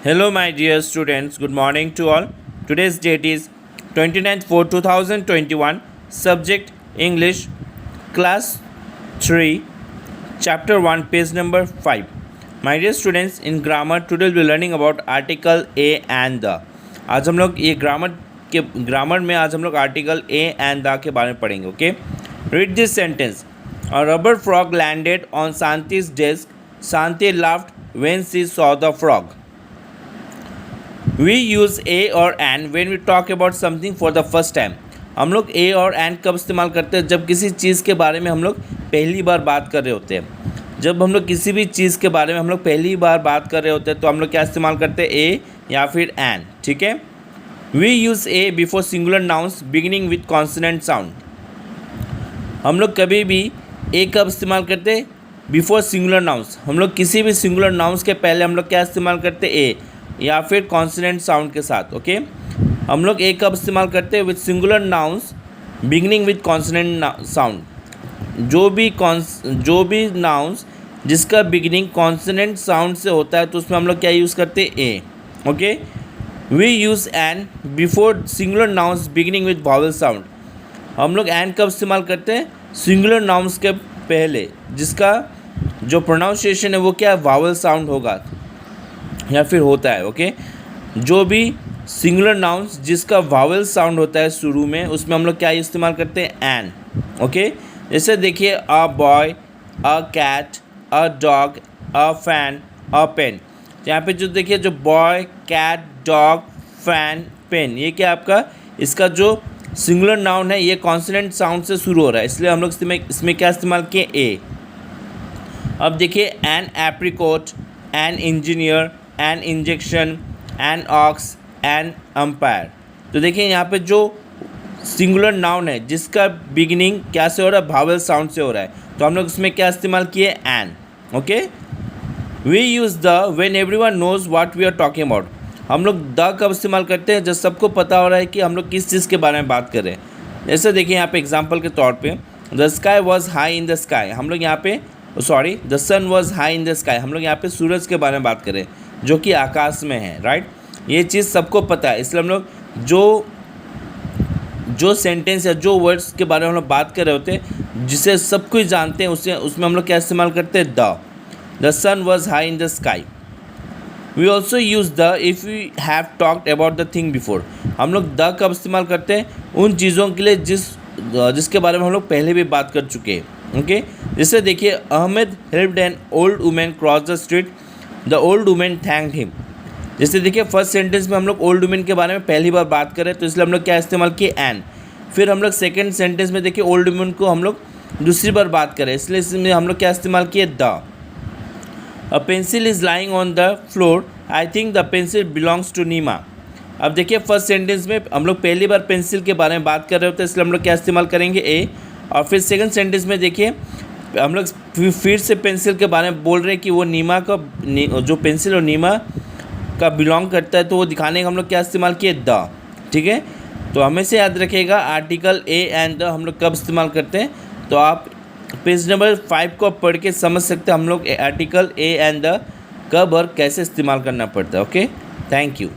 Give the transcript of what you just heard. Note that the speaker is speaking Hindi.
Hello, my dear students. Good morning to all. Today's date is 29th 4 2021. Subject English, Class 3, Chapter 1, page number 5. My dear students, in grammar, today we'll be learning about article a and the. आज हम लोग ये ग्रामर में आज हम लोग आर्टिकल ए एंड द के बारे में पढ़ेंगे. Okay, read this sentence. A rubber frog landed on शांति's desk. Shanti laughed when she saw the frog. We use a or an when we talk about something for the first time. हम लोग a और an कब इस्तेमाल करते हैं? जब किसी चीज़ के बारे में हम लोग पहली बार बात कर रहे होते हैं. जब हम लोग किसी भी चीज़ के बारे में हम लोग पहली बार बात कर रहे होते हैं तो हम लोग क्या इस्तेमाल करते हैं? a या फिर an. ठीक है. We use a before singular nouns beginning with consonant sound. हम लोग कभी भी a कब इस्तेमाल करते हैं? Before singular nouns. हम लोग किसी भी सिंगुलर नाउंस के पहले हम लोग क्या इस्तेमाल करते हैं? ए या फिर कॉन्सोनेंट साउंड के साथ. ओके, हम लोग ए कब इस्तेमाल करते हैं? With singular nouns beginning with consonant sound. जो भी नाउंस जिसका बिगिनिंग कॉन्सोनेंट साउंड से होता है तो उसमें हम लोग क्या यूज़ करते हैं? A. Okay, we use an before singular nouns beginning with vowel sound. हम लोग एन कब इस्तेमाल करते हैं? सिंगुलर नाउंस के पहले जिसका जो प्रोनाउंसिएशन है वो क्या वावल साउंड होगा या फिर होता है. ओके, जो भी सिंगुलर नाउंस जिसका वावल साउंड होता है शुरू में उसमें हम लोग क्या इस्तेमाल करते हैं? एन. ओके, जैसे देखिए a boy, a cat, a dog, a fan, a pen. यहाँ पे जो देखिए जो boy, cat, dog, fan, pen, ये क्या आपका इसका जो सिंगुलर नाउन है ये कॉन्सोनेंट साउंड से शुरू हो रहा है, इसलिए हम लोग इसमें क्या इस्तेमाल किए? ए. अब देखिए an apricot, an engineer, an injection, an ox, an umpire. तो देखिए यहाँ पे जो सिंगुलर नाउन है जिसका बिगिनिंग क्या से हो रहा है? भावल साउंड से हो रहा है, तो हम लोग इसमें क्या इस्तेमाल किए? An. Okay, we use the when everyone knows what we are talking about. हम लोग द कब इस्तेमाल करते हैं? जब सबको पता हो रहा है कि हम लोग किस चीज़ के बारे में बात कर रहे हैं. जैसे देखिए यहाँ पे एग्जांपल के तौर पे the sky was high in the sky. हम लोग यहाँ पे the sun was high in the sky. हम लोग यहाँ पे सूरज के बारे में बात करें जो कि आकाश में है. राइट, ये चीज़ सबको पता है, इसलिए हम लोग जो सेंटेंस या जो वर्ड्स के बारे में हम लोग बात कर रहे होते हैं जिसे सब कुछ जानते हैं उसमें हम लोग क्या इस्तेमाल करते हैं? The sun was high in the sky. We also use the if we have talked about the thing before. हम लोग द कब इस्तेमाल करते हैं? उन चीज़ों के लिए जिसके बारे में हम लोग पहले भी बात कर चुके हैं. ओके, जैसे देखिए Ahmed helped an old women cross the street. The old women thanked him. जैसे देखिए फर्स्ट सेंटेंस में हम लोग ओल्ड वुमेन के बारे में पहली बार बात करें तो इसलिए हम लोग क्या इस्तेमाल किए? एन. फिर हम लोग सेकेंड सेंटेंस में देखिए ओल्ड वुमेन को हम लोग दूसरी बार बात करें इसलिए इसमें हम लोग क्या इस्तेमाल किए? The. A pencil is lying on the floor. I think the pencil belongs to Neema. अब देखिए फर्स्ट सेंटेंस में हम लोग पहली बार पेंसिल के बारे में बात कर रहे होते हैं इसलिए हम लोग क्या इस्तेमाल करेंगे? ए. और फिर सेकंड सेंटेंस में देखिए हम लोग फिर से पेंसिल के बारे में बोल रहे हैं कि वो नीमा का जो पेंसिल और नीमा का बिलोंग करता है तो वो दिखाने का हम लोग क्या इस्तेमाल किए? द. ठीक है, तो हमेशा याद रखिएगा आर्टिकल ए एंड द हम लोग कब इस्तेमाल करते हैं. तो आप पेज नंबर 5 को पढ़ के समझ सकते हैं हम लोग आर्टिकल ए एंड द कब और कैसे इस्तेमाल करना पड़ता है. Okay, thank you.